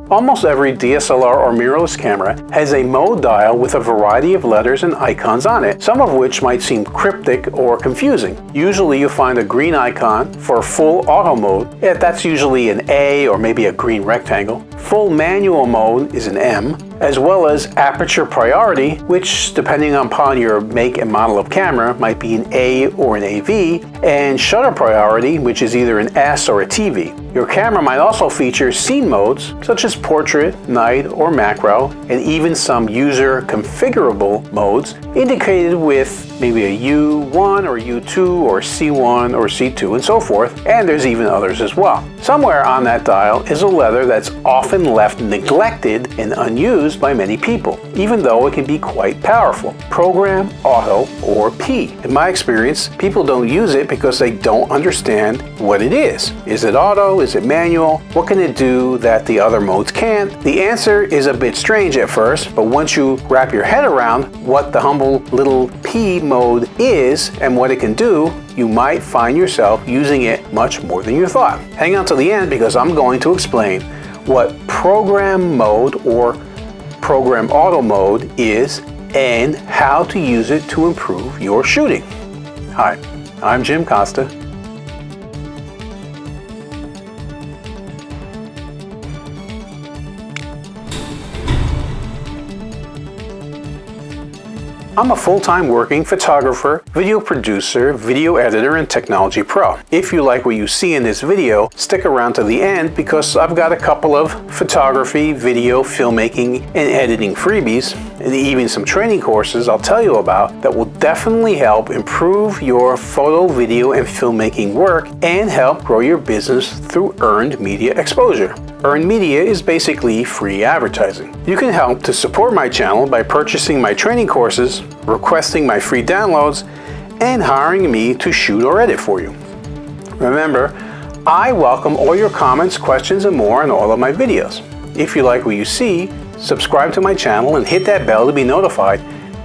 Almost every DSLR or mirrorless camera has a mode dial with a variety of letters and icons on it, some of which might seem cryptic or confusing. Usually you'll find a green icon for full auto mode. That's usually an A or maybe a green rectangle. Full manual mode is an M, as well as aperture priority, which depending upon your make and model of camera might be an A or an AV, and shutter priority, which is either an S or a TV. Your camera might also feature scene modes such as portrait, night, or macro, and even some user configurable modes indicated with maybe a U1 or U2 or C1 or C2 and so forth, and there's even others as well. Somewhere on that dial is a letter that's often left neglected and unused by many people, even though it can be quite powerful. Program, Auto, or P. In my experience, people don't use it because they don't understand what it is. Is it auto? Is it manual? What can it do that the other modes can't? The answer is a bit strange at first, but once you wrap your head around what the humble little P mode is and what it can do, you might find yourself using it much more than you thought. Hang on to the end because I'm going to explain what program mode or program auto mode is and how to use it to improve your shooting. Hi, I'm Jim Costa. I'm a full-time working photographer, video producer, video editor, and technology pro. If you like what you see in this video, stick around to the end because I've got a couple of photography, video, filmmaking, and editing freebies, and even some training courses I'll tell you about that will definitely help improve your photo, video, and filmmaking work and help grow your business through earned media exposure. Earned media is basically free advertising. You can help to support my channel by purchasing my training courses, requesting my free downloads, and hiring me to shoot or edit for you. Remember, I welcome all your comments, questions, and more on all of my videos. If you like what you see, subscribe to my channel and hit that bell to be notified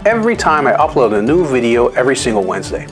every time I upload a new video every single Wednesday.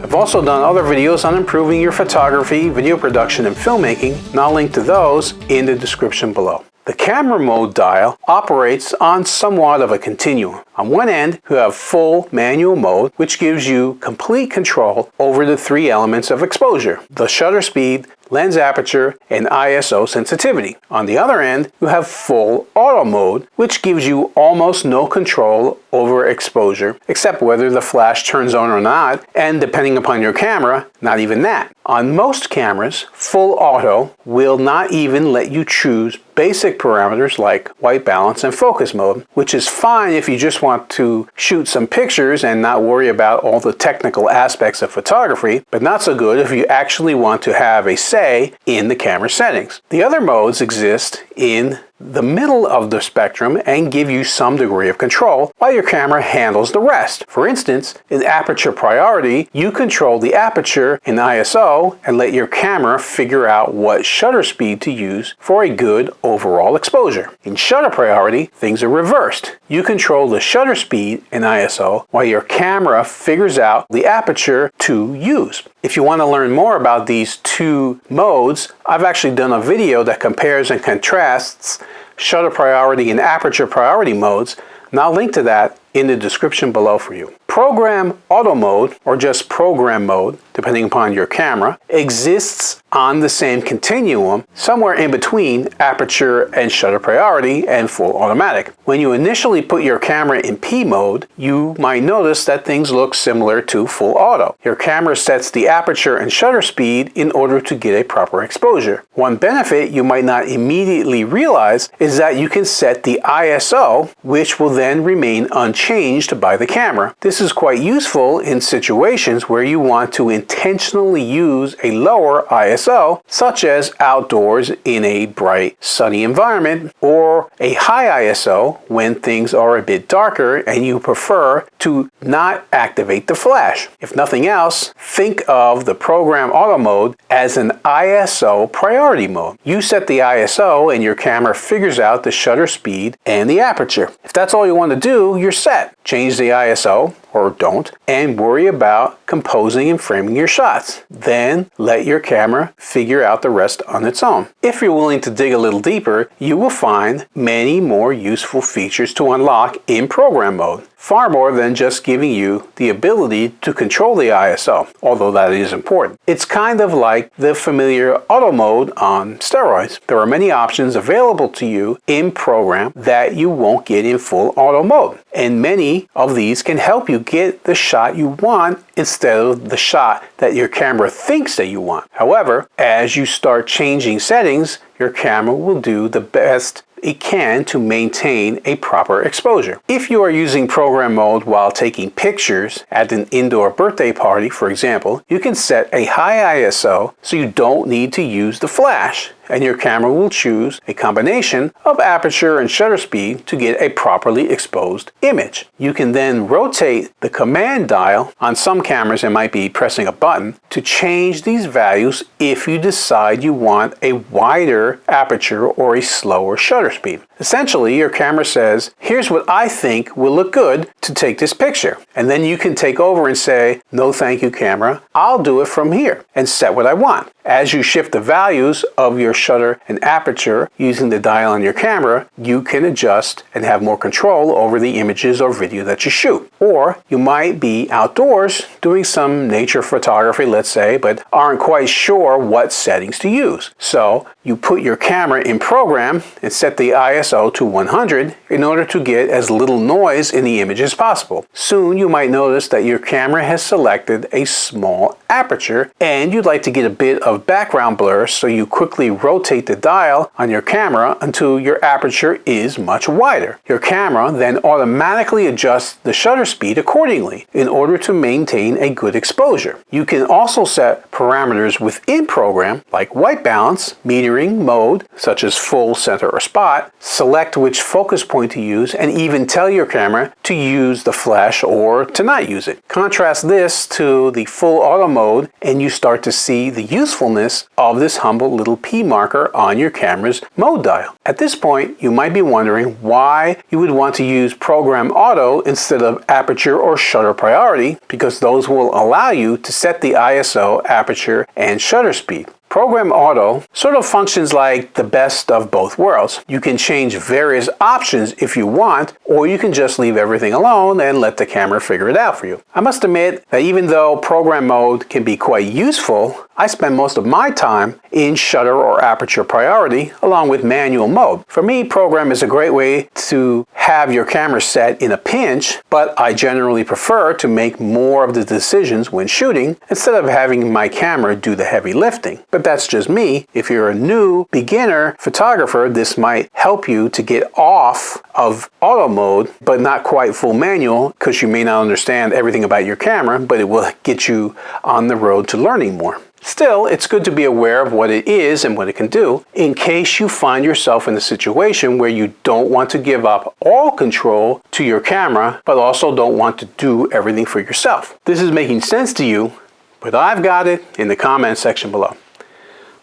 I've also done other videos on improving your photography, video production, and filmmaking, and I'll link to those in the description below. The camera mode dial operates on somewhat of a continuum. On one end, you have full manual mode, which gives you complete control over the three elements of exposure: the shutter speed, lens aperture, and ISO sensitivity. On the other end, you have full auto mode, which gives you almost no control over exposure, except whether the flash turns on or not, and depending upon your camera, not even that. On most cameras, full auto will not even let you choose basic parameters like white balance and focus mode, which is fine if you just want to shoot some pictures and not worry about all the technical aspects of photography, but not so good if you actually want to have a say in the camera settings. The other modes exist in the middle of the spectrum and give you some degree of control while your camera handles the rest. For instance, in aperture priority, you control the aperture in ISO and let your camera figure out what shutter speed to use for a good overall exposure. In shutter priority, things are reversed. You control the shutter speed in ISO while your camera figures out the aperture to use. If you want to learn more about these two modes, I've actually done a video that compares and contrasts shutter priority and aperture priority modes, and I'll link to that in the description below for you. Program auto mode, or just program mode, depending upon your camera, exists on the same continuum, somewhere in between aperture and shutter priority and full automatic. When you initially put your camera in P mode, you might notice that things look similar to full auto. Your camera sets the aperture and shutter speed in order to get a proper exposure. One benefit you might not immediately realize is that you can set the ISO, which will then remain unchanged by the camera. This is quite useful in situations where you want to intentionally use a lower ISO, such as outdoors in a bright, sunny environment, or a high ISO when things are a bit darker and you prefer to not activate the flash. If nothing else, think of the program auto mode as an ISO priority mode. You set the ISO and your camera figures out the shutter speed and the aperture. If that's all you want to do, you're set. Change the ISO, or don't, and worry about composing and framing your shots. Then let your camera figure out the rest on its own. If you're willing to dig a little deeper, you will find many more useful features to unlock in program mode. Far more than just giving you the ability to control the ISO, although that is important. It's kind of like the familiar auto mode on steroids. There are many options available to you in program that you won't get in full auto mode. And many of these can help you get the shot you want instead of the shot that your camera thinks that you want. However, as you start changing settings, your camera will do the best it can to maintain a proper exposure. If you are using program mode while taking pictures at an indoor birthday party, for example, you can set a high ISO so you don't need to use the flash, and your camera will choose a combination of aperture and shutter speed to get a properly exposed image. You can then rotate the command dial. On some cameras it might be pressing a button to change these values if you decide you want a wider aperture or a slower shutter speed. Essentially, your camera says, here's what I think will look good to take this picture. And then you can take over and say, no thank you camera, I'll do it from here and set what I want. As you shift the values of your shutter and aperture using the dial on your camera, you can adjust and have more control over the images or video that you shoot. Or you might be outdoors doing some nature photography, let's say, but aren't quite sure what settings to use. So you put your camera in program and set the ISO to 100 in order to get as little noise in the image as possible. Soon you might notice that your camera has selected a small aperture and you'd like to get a bit of background blur, so you quickly rotate the dial on your camera until your aperture is much wider. Your camera then automatically adjusts the shutter speed accordingly in order to maintain a good exposure. You can also set parameters within program like white balance, metering mode such as full, center, or spot, select which focus point to use, and even tell your camera to use the flash or to not use it. Contrast this to the full auto mode and you start to see the usefulness of this humble little P marker on your camera's mode dial. At this point, you might be wondering why you would want to use program auto instead of aperture or shutter priority, because those will allow you to set the ISO, aperture, and shutter speed. Program Auto sort of functions like the best of both worlds. You can change various options if you want, or you can just leave everything alone and let the camera figure it out for you. I must admit that even though program mode can be quite useful, I spend most of my time in shutter or aperture priority along with manual mode. For me, program is a great way to have your camera set in a pinch, but I generally prefer to make more of the decisions when shooting instead of having my camera do the heavy lifting. But that's just me. If you're a new beginner photographer, this might help you to get off of auto mode, but not quite full manual, because you may not understand everything about your camera, but it will get you on the road to learning more. Still, it's good to be aware of what it is and what it can do in case you find yourself in a situation where you don't want to give up all control to your camera, but also don't want to do everything for yourself. This is making sense to you, but I've got it in the comment section below.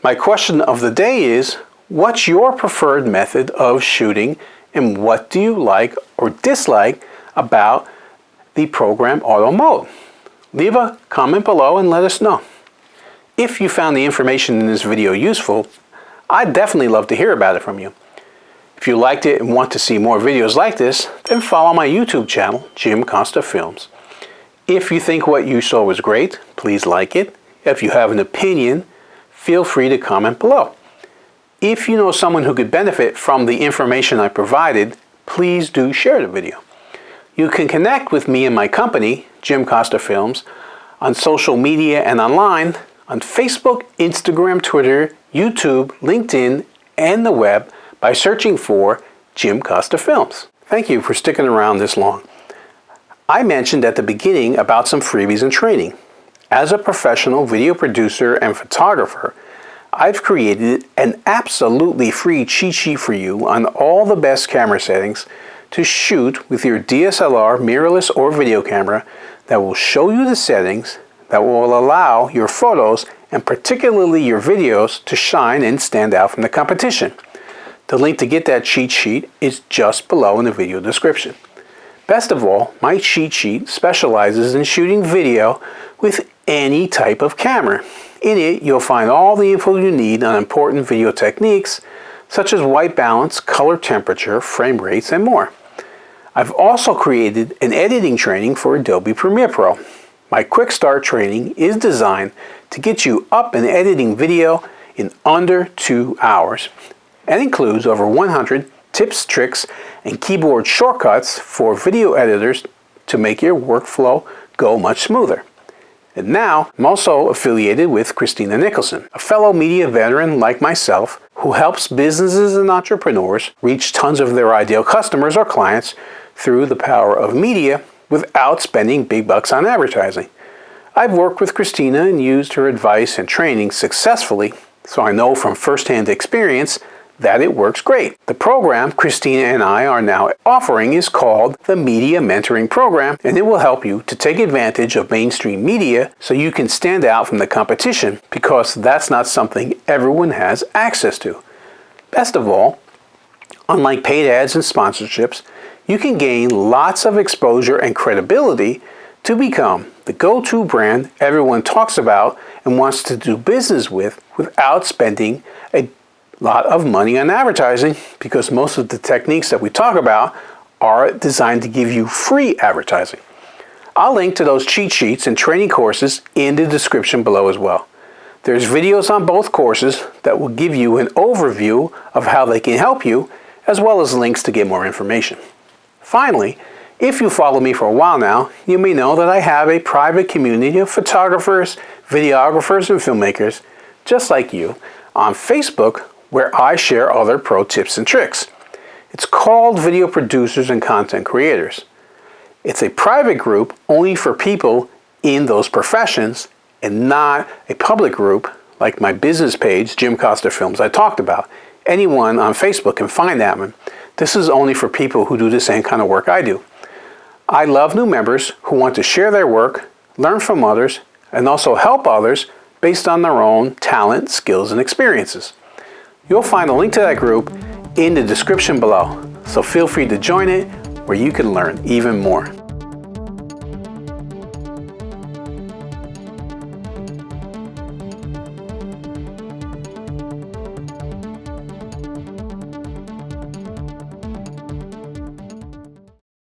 My question of the day is, what's your preferred method of shooting and what do you like or dislike about the program auto mode? Leave a comment below and let us know. If you found the information in this video useful, I'd definitely love to hear about it from you. If you liked it and want to see more videos like this, then follow my YouTube channel, Jim Costa Films. If you think what you saw was great, please like it. If you have an opinion, feel free to comment below. If you know someone who could benefit from the information I provided, please do share the video. You can connect with me and my company, Jim Costa Films, on social media and online, on Facebook, Instagram, Twitter, YouTube, LinkedIn, and the web by searching for Jim Costa Films. Thank you for sticking around this long. I mentioned at the beginning about some freebies and training. As a professional video producer and photographer, I've created an absolutely free cheat sheet for you on all the best camera settings to shoot with your DSLR, mirrorless, or video camera that will show you the settings that will allow your photos and particularly your videos to shine and stand out from the competition. The link to get that cheat sheet is just below in the video description. Best of all, my cheat sheet specializes in shooting video with any type of camera. In it, you'll find all the info you need on important video techniques, such as white balance, color temperature, frame rates, and more. I've also created an editing training for Adobe Premiere Pro. My Quick Start training is designed to get you up and editing video in under 2 hours and includes over 100 tips, tricks, and keyboard shortcuts for video editors to make your workflow go much smoother. And now, I'm also affiliated with Christina Nicholson, a fellow media veteran like myself who helps businesses and entrepreneurs reach tons of their ideal customers or clients through the power of media without spending big bucks on advertising. I've worked with Christina and used her advice and training successfully, so I know from firsthand experience that it works great. The program Christina and I are now offering is called the Media Mentoring Program, and it will help you to take advantage of mainstream media so you can stand out from the competition, because that's not something everyone has access to. Best of all, unlike paid ads and sponsorships, you can gain lots of exposure and credibility to become the go-to brand everyone talks about and wants to do business with without spending a lot of money on advertising, because most of the techniques that we talk about are designed to give you free advertising. I'll link to those cheat sheets and training courses in the description below as well. There's videos on both courses that will give you an overview of how they can help you, as well as links to get more information. Finally, if you follow me for a while now, you may know that I have a private community of photographers, videographers, and filmmakers just like you on Facebook, where I share other pro tips and tricks. It's called Video Producers and Content Creators. It's a private group only for people in those professions and not a public group like my business page, Jim Costa Films, I talked about. Anyone on Facebook can find that one. This is only for people who do the same kind of work I do. I love new members who want to share their work, learn from others, and also help others based on their own talent, skills, and experiences. You'll find a link to that group in the description below, so feel free to join it where you can learn even more.